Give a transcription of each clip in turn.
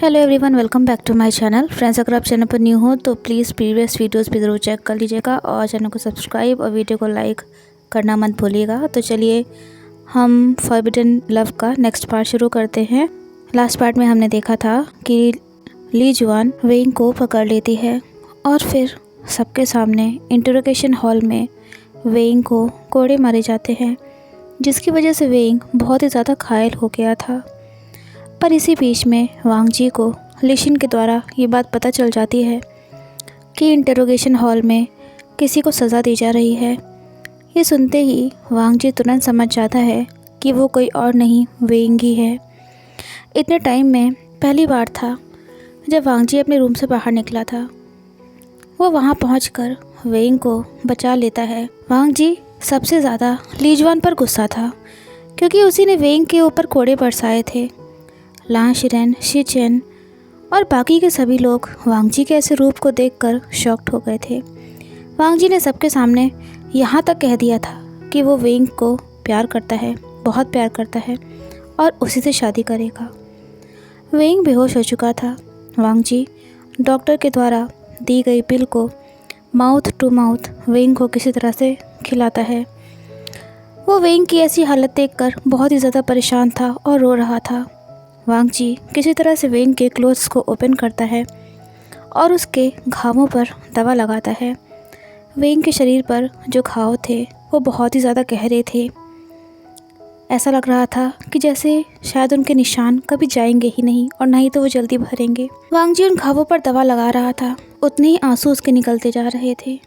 Hello everyone, welcome back to my channel. Friends, अगर आप channel पर न्यू हो तो प्लीज़ प्रीवियस वीडियोस भी ज़रूर चेक कर लीजिएगा और चैनल को सब्सक्राइब और वीडियो को लाइक करना मत भूलिएगा। तो चलिए हम फॉरबिडन लव का नेक्स्ट पार्ट शुरू करते हैं। लास्ट पार्ट में हमने देखा था कि ली जुआन वेइंग को पकड़ लेती है और फिर सबके सामने इंटरोगेशन हॉल में वेइंग को कोड़े मारे जाते हैं, जिसकी वजह से वेइंग बहुत ही ज़्यादा घायल हो गया था। पर इसी बीच में वांग जी को लिशिन के द्वारा ये बात पता चल जाती है कि इंटरोगेशन हॉल में किसी को सज़ा दी जा रही है। ये सुनते ही वांग जी तुरंत समझ जाता है कि वो कोई और नहीं वेइंग ही है। इतने टाइम में पहली बार था जब वांग जी अपने रूम से बाहर निकला था। वो वहाँ पहुँचकर वेइंग को बचा लेता है। वांग जी सबसे ज़्यादा ली जुआन पर गुस्सा था, क्योंकि उसी ने वेइंग के ऊपर कोड़े बरसाए थे। लां शिरेन, शी-चेन और बाकी के सभी लोग वांग जी के ऐसे रूप को देखकर शॉक्ड हो गए थे। वांग जी ने सबके सामने यहाँ तक कह दिया था कि वो वेइंग को प्यार करता है, बहुत प्यार करता है और उसी से शादी करेगा। वेइंग बेहोश हो चुका था। वांग जी डॉक्टर के द्वारा दी गई पिल को माउथ टू माउथ वेइंग को किसी तरह से खिलाता है। वो वेइंग की ऐसी हालत देखकर बहुत ही ज़्यादा परेशान था और रो रहा था। वांग जी किसी तरह से वेइंग के क्लोथ्स को ओपन करता है और उसके घावों पर दवा लगाता है। वेइंग के शरीर पर जो घाव थे वो बहुत ही ज़्यादा गहरे थे। ऐसा लग रहा था कि जैसे शायद उनके निशान कभी जाएंगे ही नहीं और ना ही तो वो जल्दी भरेंगे। वांग जी उन घावों पर दवा लगा रहा था, उतने ही आंसू उसके निकलते जा रहे थे।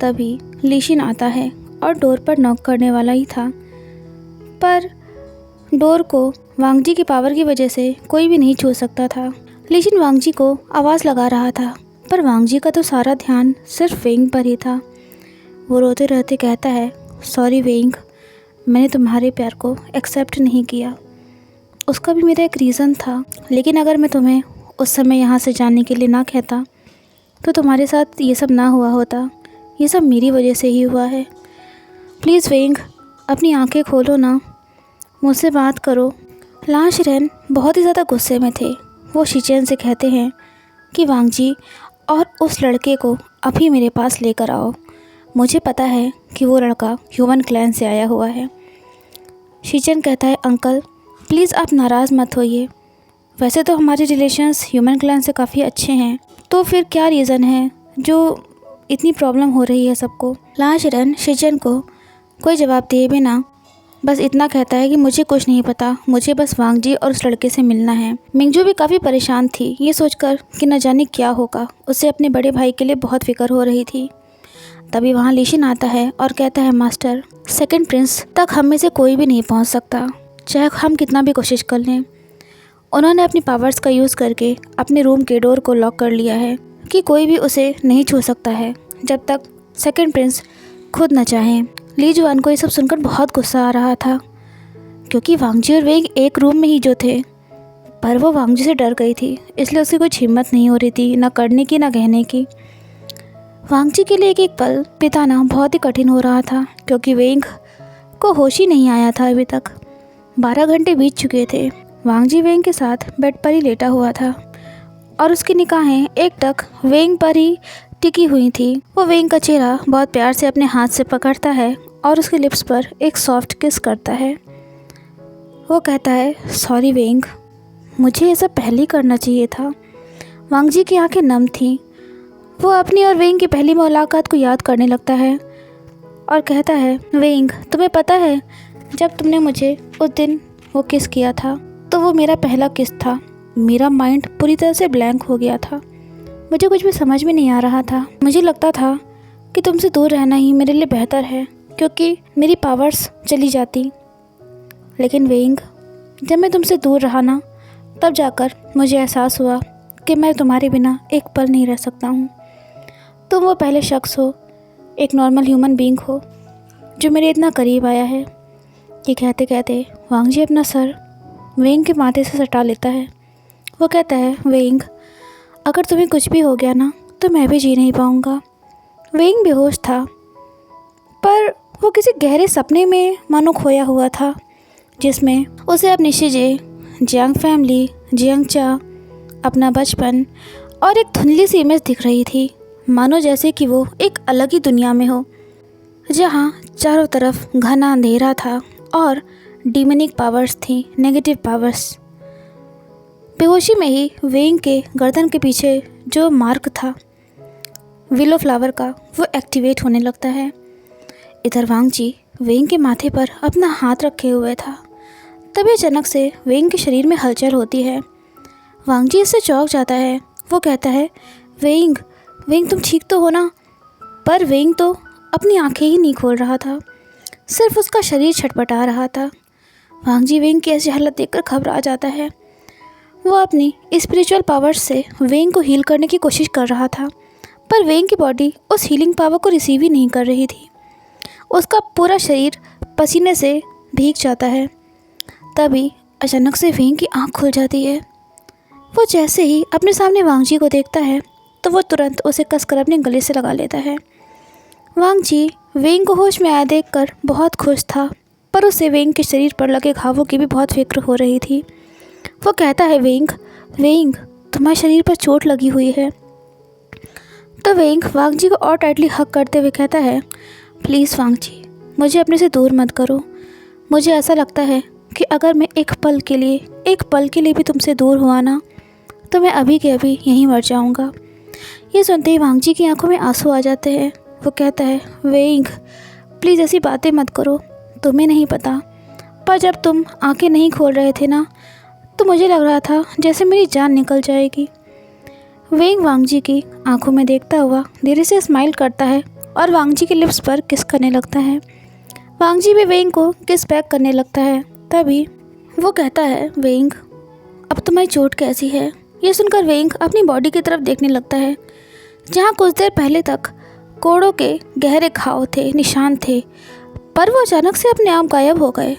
तभी लिशिन आता है और डोर पर नॉक करने वाला ही था, पर डोर को वांग जी की पावर की वजह से कोई भी नहीं छू सकता था। लिशिन वांग जी को आवाज़ लगा रहा था, पर वांग जी का तो सारा ध्यान सिर्फ वेइंग पर ही था। वो रोते रहते कहता है, सॉरी वेइंग, मैंने तुम्हारे प्यार को एक्सेप्ट नहीं किया। उसका भी मेरा एक रीज़न था, लेकिन अगर मैं तुम्हें उस समय यहाँ से जाने के लिए ना कहता तो तुम्हारे साथ ये सब ना हुआ होता। ये सब मेरी वजह से ही हुआ है। प्लीज़ वेइंग, अपनी आंखें खोलो ना, मुझसे बात करो। लां शिरेन बहुत ही ज़्यादा गुस्से में थे। वो शी-चेन से कहते हैं कि वांग जी और उस लड़के को अभी मेरे पास लेकर आओ। मुझे पता है कि वो लड़का ह्यूमन क्लैन से आया हुआ है। शी-चेन कहता है, अंकल प्लीज़ आप नाराज़ मत होइए। वैसे तो हमारे रिलेशंस ह्यूमन क्लैन से काफ़ी अच्छे हैं, तो फिर क्या रीज़न है जो इतनी प्रॉब्लम हो रही है सबको। लां शिरेन शी-चेन को कोई जवाब दिए बिना बस इतना कहता है कि मुझे कुछ नहीं पता, मुझे बस वांग जी और उस लड़के से मिलना है। मिंगजू भी काफ़ी परेशान थी, ये सोचकर कि न जाने क्या होगा। उसे अपने बड़े भाई के लिए बहुत फिक्र हो रही थी। तभी वहाँ लिशिन आता है और कहता है, मास्टर, सेकंड प्रिंस तक हम में से कोई भी नहीं पहुँच सकता, चाहे हम कितना भी कोशिश कर लें। उन्होंने अपनी पावर्स का यूज़ करके अपने रूम के डोर को लॉक कर लिया है कि कोई भी उसे नहीं छू सकता है जब तक सेकंड प्रिंस खुद न चाहें। ली जुआन को ये सब सुनकर बहुत गुस्सा आ रहा था, क्योंकि वांग जी और वेइंग एक रूम में ही जो थे, पर वो वांग जी से डर गई थी, इसलिए उसकी कुछ हिम्मत नहीं हो रही थी, ना करने की ना कहने की। वांग जी के लिए एक एक पल बिताना बहुत ही कठिन हो रहा था, क्योंकि वेइंग को होश ही नहीं आया था। अभी तक 12 घंटे बीत चुके थे। वांग जी वेइंग के साथ बेड पर ही लेटा हुआ था और उसकी निगाहें एक टक वेइंग पर ही टिकी हुई थी। वो वेइंग का चेहरा बहुत प्यार से अपने हाथ से पकड़ता है और उसके लिप्स पर एक सॉफ्ट किस करता है। वो कहता है, सॉरी वेइंग, मुझे ये सब पहले ही करना चाहिए था। वांग जी की आंखें नम थीं। वो अपनी और वेइंग की पहली मुलाकात को याद करने लगता है और कहता है, वेइंग, तुम्हें पता है जब तुमने मुझे उस दिन वो किस किया था तो वो मेरा पहला किस था। मेरा माइंड पूरी तरह से ब्लैंक हो गया था, मुझे कुछ भी समझ में नहीं आ रहा था। मुझे लगता था कि तुमसे दूर रहना ही मेरे लिए बेहतर है, क्योंकि मेरी पावर्स चली जाती। लेकिन वेइंग, जब मैं तुमसे दूर रहा ना, तब जाकर मुझे एहसास हुआ कि मैं तुम्हारे बिना एक पल नहीं रह सकता हूँ। तुम वो पहले शख्स हो, एक नॉर्मल ह्यूमन बीइंग हो, जो मेरे इतना करीब आया है। ये कहते कहते वांग जी अपना सर वेइंग के माथे से सटा लेता है। वो कहता है, वेइंग, अगर तुम्हें कुछ भी हो गया ना तो मैं भी जी नहीं पाऊँगा। वेइंग बेहोश था, पर वो किसी गहरे सपने में मानो खोया हुआ था, जिसमें उसे अपनी शिजे, जियांग फैमिली, जियांग चा, अपना बचपन और एक धुंधली सी इमेज दिख रही थी, मानो जैसे कि वो एक अलग ही दुनिया में हो, जहाँ चारों तरफ घना अंधेरा था और डीमनिक पावर्स थी, नेगेटिव पावर्स। बेहोशी में ही वेंग के गर्दन के पीछे जो मार्क था विलो फ्लावर का, वो एक्टिवेट होने लगता है। इधर वांग जी वेंग के माथे पर अपना हाथ रखे हुए था। तभी अचानक से वेंग के शरीर में हलचल होती है। वांग जी इससे चौंक जाता है। वो कहता है, वेंग वेंग तुम ठीक तो हो ना? पर वेंग तो अपनी आंखें ही नहीं खोल रहा था, सिर्फ उसका शरीर छटपटा रहा था। वांग जी वेंग की ऐसी हालत देखकर घबरा जाता है। वो अपनी स्पिरिचुअल पावर से वेंग को हील करने की कोशिश कर रहा था, पर वेंग की बॉडी उस हीलिंग पावर को रिसीव ही नहीं कर रही थी। उसका पूरा शरीर पसीने से भीग जाता है। तभी अचानक से वेंग की आंख खुल जाती है। वो जैसे ही अपने सामने वांग जी को देखता है तो वो तुरंत उसे कसकर अपने गले से लगा लेता है। वांग जी वेंग को होश में आया देखकर बहुत खुश था, पर उसे वेंग के शरीर पर लगे घावों की भी बहुत फिक्र हो रही थी। वो कहता है, वेंग वेंग तुम्हारे शरीर पर चोट लगी हुई है। तो वेंग वांग जी को और टाइटली हग करते हुए कहता है, प्लीज़ वांग जी, मुझे अपने से दूर मत करो। मुझे ऐसा लगता है कि अगर मैं एक पल के लिए भी तुमसे दूर हुआ ना, तो मैं अभी के अभी यहीं मर जाऊंगा। ये सुनते ही वांग जी की आंखों में आंसू आ जाते हैं। वो कहता है, वेंग प्लीज़ ऐसी बातें मत करो। तुम्हें नहीं पता, पर जब तुम आंखें नहीं खोल रहे थे ना, तो मुझे लग रहा था जैसे मेरी जान निकल जाएगी। वेंग वांग जी की आंखों में देखता हुआ धीरे से स्माइल करता है और वांग जी के लिप्स पर किस करने लगता है। वांग जी भी वेंग को किस बैक करने लगता है। तभी वो कहता है, वेंग अब तुम्हारी चोट कैसी है? ये सुनकर वेंग अपनी बॉडी की तरफ देखने लगता है, जहाँ कुछ देर पहले तक कोड़ों के गहरे घाव थे, निशान थे, पर वो अचानक से अपने आप गायब हो गए।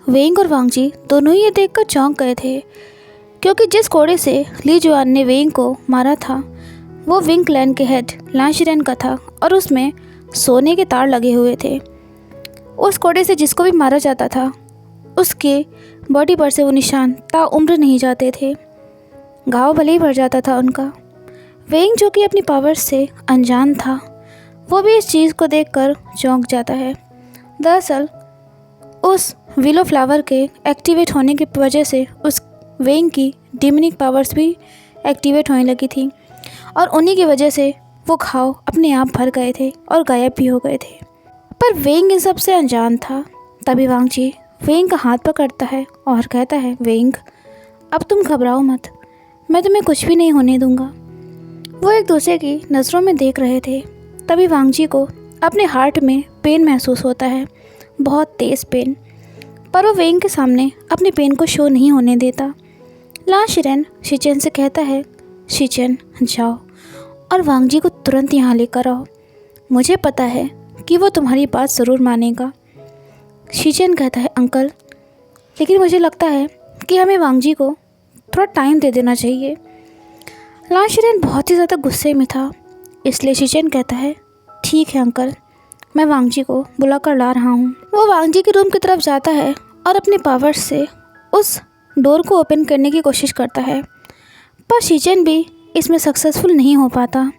वेंग और वांग जी दोनों ही ये देखकर चौंक गए थे, क्योंकि जिस कोड़े से ली जुआन ने वेंग को मारा था वो विंग क्लैन के हेड लान शिरेन का था और उसमें सोने के तार लगे हुए थे। उस कोड़े से जिसको भी मारा जाता था उसके बॉडी पर से वो निशान ताउम्र नहीं जाते थे, घाव भले ही भर जाता था उनका। वेंग जो कि अपनी पावर से अनजान था, वो भी इस चीज़ को देखकर चौंक जाता है। दरअसल उस विलो फ्लावर के एक्टिवेट होने की वजह से उस वेंग की डिमनिक पावर्स भी एक्टिवेट होने लगी थी और उन्हीं की वजह से वो घाव अपने आप भर गए थे और गायब भी हो गए थे। पर वेंग इन सब से अनजान था। तभी वांग जी वेंग का हाथ पकड़ता है और कहता है, वेंग अब तुम घबराओ मत, मैं तुम्हें कुछ भी नहीं होने दूंगा। वो एक दूसरे की नज़रों में देख रहे थे। तभी वांग जी को अपने हार्ट में पेन महसूस होता है, बहुत तेज़ पेन, पर वो वेंग के सामने अपने पेन को शो नहीं होने देता। लान शिरेन शिचेन से कहता है, शिचेन जाओ और वांग जी को तुरंत यहाँ लेकर आओ। मुझे पता है कि वो तुम्हारी बात ज़रूर मानेगा। शिचेन कहता है, अंकल लेकिन मुझे लगता है कि हमें वांग जी को थोड़ा टाइम दे देना चाहिए। लान शिरेन बहुत ही ज़्यादा गुस्से में था, इसलिए शिचेन कहता है, ठीक है अंकल, मैं वांग जी को बुला कर ला रहा हूँ। वो वांग जी के रूम की तरफ जाता है और अपने पावर से उस डोर को ओपन करने की कोशिश करता है, पर शिचेन भी इसमें सक्सेसफुल नहीं हो पाता।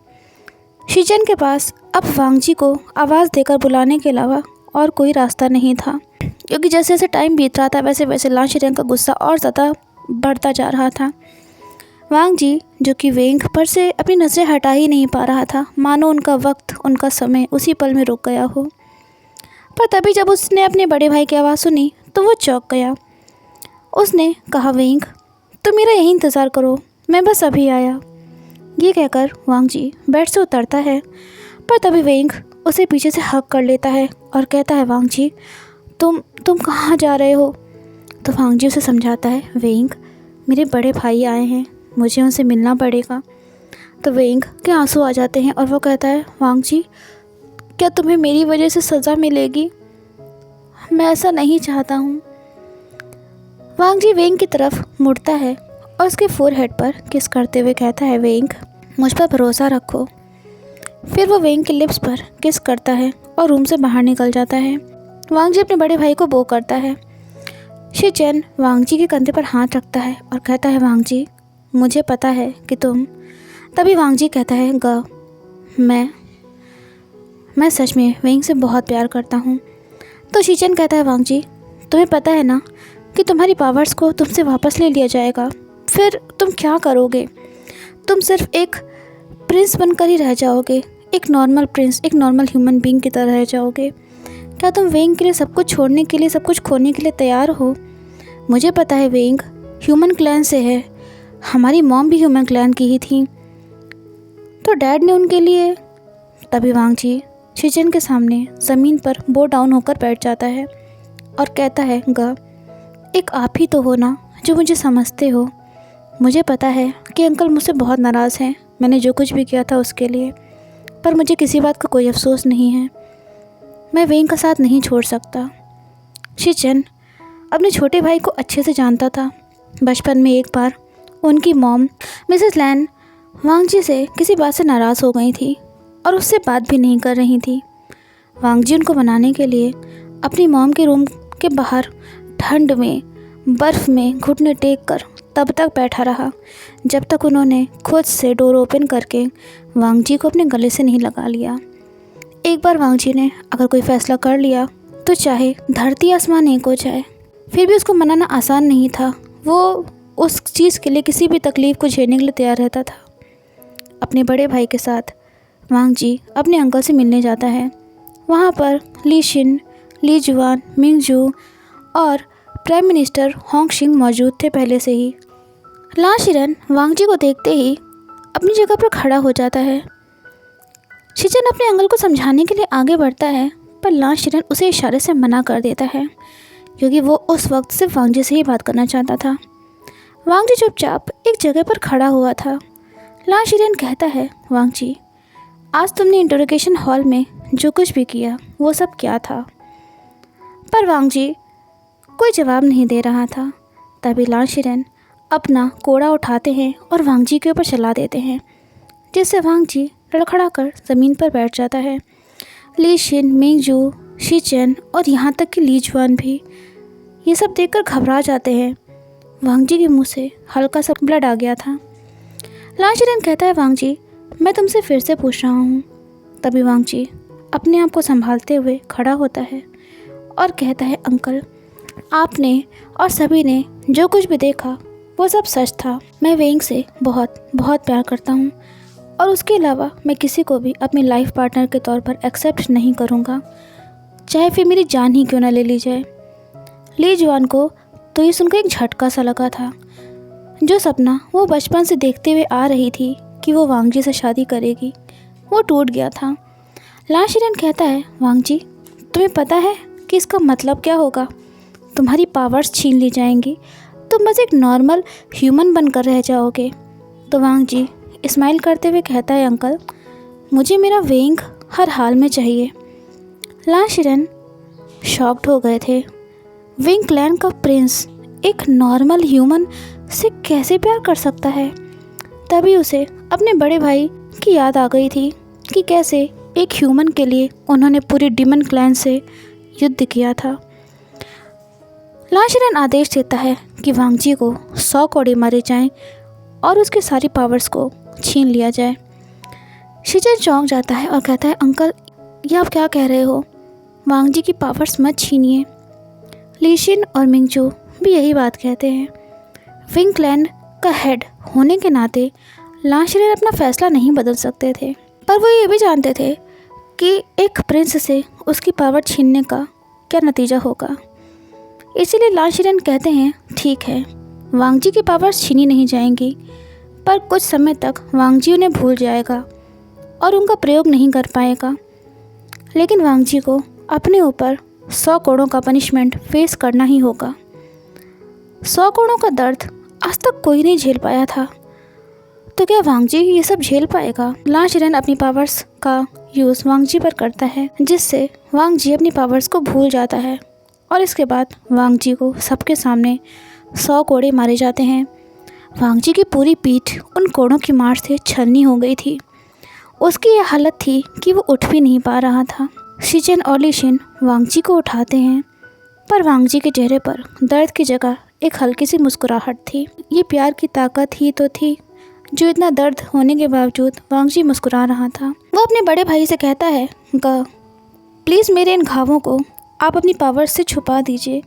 शिचेन के पास अब वांग जी को आवाज़ देकर बुलाने के अलावा और कोई रास्ता नहीं था, क्योंकि जैसे जैसे टाइम बीत रहा था वैसे वैसे लान शिरेन का गुस्सा और ज़्यादा बढ़ता जा रहा था। वांग जी जो कि वेंग पर से अपनी नज़रें हटा ही नहीं पा रहा था, मानो उनका वक्त, उनका समय उसी पल में रुक गया हो। पर तभी जब उसने अपने बड़े भाई की आवाज़ सुनी तो वो चौंक गया। उसने कहा, वेंग तुम मेरा यही इंतज़ार करो, मैं बस अभी आया। ये कहकर वांग जी बेड से उतरता है, पर तभी वेंग उसे पीछे से हग कर लेता है और कहता है, वांग जी तुम कहाँ जा रहे हो? तो वांग जी उसे समझाता है, वेंग मेरे बड़े भाई आए हैं, मुझे उनसे मिलना पड़ेगा। तो वेंग के आंसू आ जाते हैं और वो कहता है, वांग जी क्या तुम्हें मेरी वजह से सज़ा मिलेगी? मैं ऐसा नहीं चाहता हूँ। वांग जी वेंग की तरफ मुड़ता है और उसके फोरहेड पर किस करते हुए कहता है, वेंग मुझ पर भरोसा रखो। फिर वो वेंग के लिप्स पर किस करता है और रूम से बाहर निकल जाता है। वांग जी अपने बड़े भाई को बो करता है। शिचेन वांग जी के कंधे पर हाथ रखता है और कहता है, वांग जी मुझे पता है कि तुम। तभी वांग जी कहता है मैं सच में वेंग से बहुत प्यार करता हूँ। तो शीचेन कहता है वांग जी, तुम्हें पता है ना कि तुम्हारी पावर्स को तुमसे वापस ले लिया जाएगा, फिर तुम क्या करोगे? तुम सिर्फ एक प्रिंस बनकर ही रह जाओगे, एक नॉर्मल प्रिंस, एक नॉर्मल ह्यूमन बीइंग की तरह रह जाओगे। क्या तुम वेंग के लिए सब कुछ छोड़ने के लिए, सब कुछ खोने के लिए तैयार हो? मुझे पता है वेंग ह्यूमन क्लैन से है, हमारी मॉम भी ह्यूमन क्लैन की ही थी, तो डैड ने उनके लिए। तभी वांग जी शीचेन के सामने ज़मीन पर बो डाउन होकर बैठ जाता है और कहता है एक आप ही तो हो ना जो मुझे समझते हो। मुझे पता है कि अंकल मुझसे बहुत नाराज़ हैं, मैंने जो कुछ भी किया था उसके लिए, पर मुझे किसी बात का कोई अफसोस नहीं है। मैं वेंग का साथ नहीं छोड़ सकता। शीचेन अपने छोटे भाई को अच्छे से जानता था। बचपन में एक बार उनकी मॉम मिसेस लैन वांग जी से किसी बात से नाराज़ हो गई थी और उससे बात भी नहीं कर रही थी। वांग जी उनको मनाने के लिए अपनी मॉम के रूम के बाहर ठंड में, बर्फ़ में घुटने टेक कर तब तक बैठा रहा जब तक उन्होंने खुद से डोर ओपन करके वांग जी को अपने गले से नहीं लगा लिया। एक बार वांग जी ने अगर कोई फ़ैसला कर लिया तो चाहे धरती आसमान एक हो जाए, फिर भी उसको मनाना आसान नहीं था। वो उस चीज़ के लिए किसी भी तकलीफ़ को झेलने के लिए तैयार रहता था। अपने बड़े भाई के साथ वांग जी अपने अंकल से मिलने जाता है। वहाँ पर ली शिन, ली जुआन, मिंग जू और प्राइम मिनिस्टर होंग शिंग मौजूद थे पहले से ही। ला शिरन वांग जी को देखते ही अपनी जगह पर खड़ा हो जाता है। शीचेन अपने अंकल को समझाने के लिए आगे बढ़ता है, पर ला शिरन उसे इशारे से मना कर देता है क्योंकि वो उस वक्त सिर्फ वांग जी से ही बात करना चाहता था। वांग जी चुपचाप एक जगह पर खड़ा हुआ था। ला शिरन कहता है वांग जी, आज तुमने इंटरोगेशन हॉल में जो कुछ भी किया वो सब क्या था? पर वांग जी कोई जवाब नहीं दे रहा था। तभी ला शिरन अपना कोड़ा उठाते हैं और वांग जी के ऊपर चला देते हैं, जिससे वांग जी लड़खड़ा कर ज़मीन पर बैठ जाता है। ली शिन, मिंग जू, शीचेन और यहाँ तक कि ली जुआन भी ये सब देखकर घबरा जाते हैं। वांग जी के मुंह से हल्का सा ब्लड आ गया था। ला शिरन कहता है वांग जी, मैं तुमसे फिर से पूछ रहा हूँ। तभी वांग जी अपने आप को संभालते हुए खड़ा होता है और कहता है अंकल, आपने और सभी ने जो कुछ भी देखा वो सब सच था। मैं वेंग से बहुत बहुत प्यार करता हूँ और उसके अलावा मैं किसी को भी अपनी लाइफ पार्टनर के तौर पर एक्सेप्ट नहीं करूँगा, चाहे फिर मेरी जान ही क्यों ना ले ली जाए। ली जुआन को तो ये सुनकर एक झटका सा लगा था। जो सपना वो बचपन से देखते हुए आ रही थी कि वो वांग जी से शादी करेगी, वो टूट गया था। ला शिरन कहता है वांग जी, तुम्हें पता है कि इसका मतलब क्या होगा? तुम्हारी पावर्स छीन ली जाएंगी, तुम बस एक नॉर्मल ह्यूमन बनकर रह जाओगे। तो वांग जी स्माइल करते हुए कहता है अंकल, मुझे मेरा वेंग हर हाल में चाहिए। ला शिरन शॉक्ड हो गए थे। वेंग क्लैन का प्रिंस एक नॉर्मल ह्यूमन से कैसे प्यार कर सकता है? तभी उसे अपने बड़े भाई की याद आ गई थी कि कैसे एक ह्यूमन के लिए उन्होंने पूरी डिमन क्लैन से युद्ध किया था। ला शिरन आदेश देता है कि वांग जी को 100 कोड़े मारे जाएं और उसकी सारी पावर्स को छीन लिया जाए। शीचेन चौंक जाता है और कहता है अंकल, ये आप क्या कह रहे हो? वांग जी की पावर्स मत छीनिए। ली शिन और मिंग जू भी यही बात कहते हैं। वेंग क्लैन का हेड होने के नाते ला शिरन अपना फैसला नहीं बदल सकते थे, पर वो ये भी जानते थे कि एक प्रिंस से उसकी पावर छीनने का क्या नतीजा होगा। इसीलिए ला शिरन कहते हैं ठीक है, वांग जी की पावर्स छीनी नहीं जाएंगी, पर कुछ समय तक वांग जी उन्हें भूल जाएगा और उनका प्रयोग नहीं कर पाएगा। लेकिन वांग जी को अपने ऊपर 100 कोड़ों का पनिशमेंट फेस करना ही होगा। 100 कोड़ों का दर्द आज तक कोई नहीं झेल पाया था, तो क्या वांग जी ये सब झेल पाएगा? ला शिरन अपनी पावर्स का यूज़ वांग जी पर करता है, जिससे वांग जी अपनी पावर्स को भूल जाता है और इसके बाद वांग जी को सबके सामने 100 कोड़े मारे जाते हैं। वांग जी की पूरी पीठ उन कोड़ों की मार से छलनी हो गई थी। उसकी यह हालत थी कि वो उठ भी नहीं पा रहा था। शीचेन और ली शिन वांग जी को उठाते हैं, पर वांग जी के चेहरे पर दर्द की जगह एक हल्की सी मुस्कुराहट थी। ये प्यार की ताकत ही तो थी जो इतना दर्द होने के बावजूद वांगजी मुस्कुरा रहा था। वो अपने बड़े भाई से कहता है, प्लीज़ मेरे इन घावों को आप अपनी पावर से छुपा दीजिए।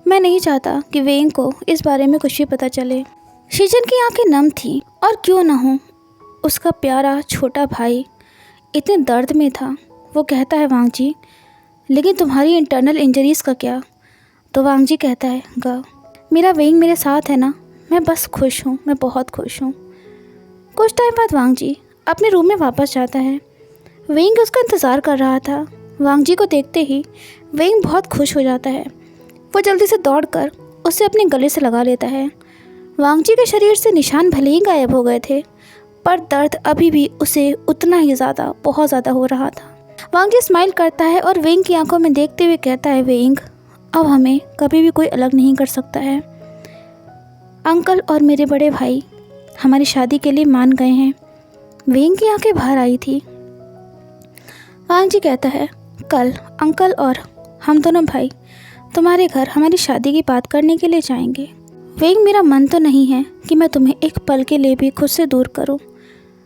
मैं नहीं चाहता कि वेंग को इस बारे में कुछ भी पता चले। शीजन की आंखें नम थी और क्यों ना हो, उसका प्यारा छोटा भाई इतने दर्द में था। वो कहता है, वांगजी लेकिन तुम्हारी इंटरनल इंजरीज़ का क्या? तो वांगजी कहता है, मेरा वेंग मेरे साथ है ना, मैं बस खुश हूँ, मैं बहुत खुश हूँ। कुछ टाइम बाद वांगजी अपने रूम में वापस जाता है। वेंग उसका इंतज़ार कर रहा था। वांगजी को देखते ही वेंग बहुत खुश हो जाता है। वो जल्दी से दौड़कर उसे अपने गले से लगा लेता है। वांगजी के शरीर से निशान भले ही गायब हो गए थे, पर दर्द अभी भी उसे उतना ही ज़्यादा, बहुत ज़्यादा हो रहा था। वांगजी स्माइल करता है और वेंग की आंखों में देखते हुए कहता है, वेंग अब हमें कभी भी कोई अलग नहीं कर सकता है। अंकल और मेरे बड़े भाई हमारी शादी के लिए मान गए हैं। वेंग की आंखें बाहर आई थी। वांगजी कहता है, कल अंकल और हम दोनों भाई तुम्हारे घर हमारी शादी की बात करने के लिए जाएंगे। वेंग मेरा मन तो नहीं है कि मैं तुम्हें एक पल के लिए भी खुद से दूर करूं,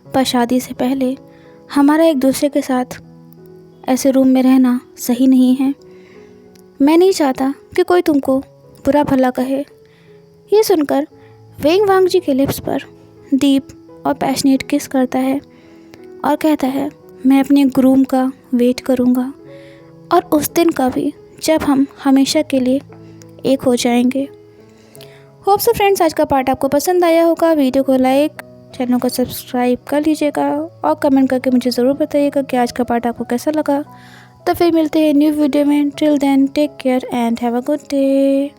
पर शादी से पहले हमारा एक दूसरे के साथ ऐसे रूम में रहना सही नहीं है। मैं नहीं चाहता कि कोई तुमको बुरा भला कहे। ये सुनकर वेंग वांगजी के लिप्स पर डीप और पैशनेट किस करता है और कहता है, मैं अपने ग्रूम का वेट करूँगा और उस दिन का भी जब हम हमेशा के लिए एक हो जाएंगे। होप सो फ्रेंड्स, आज का पार्ट आपको पसंद आया होगा। वीडियो को लाइक, चैनल को सब्सक्राइब कर लीजिएगा और कमेंट करके मुझे ज़रूर बताइएगा कि आज का पार्ट आपको कैसा लगा। तो फिर मिलते हैं न्यू वीडियो में। Till then take care and have a good day.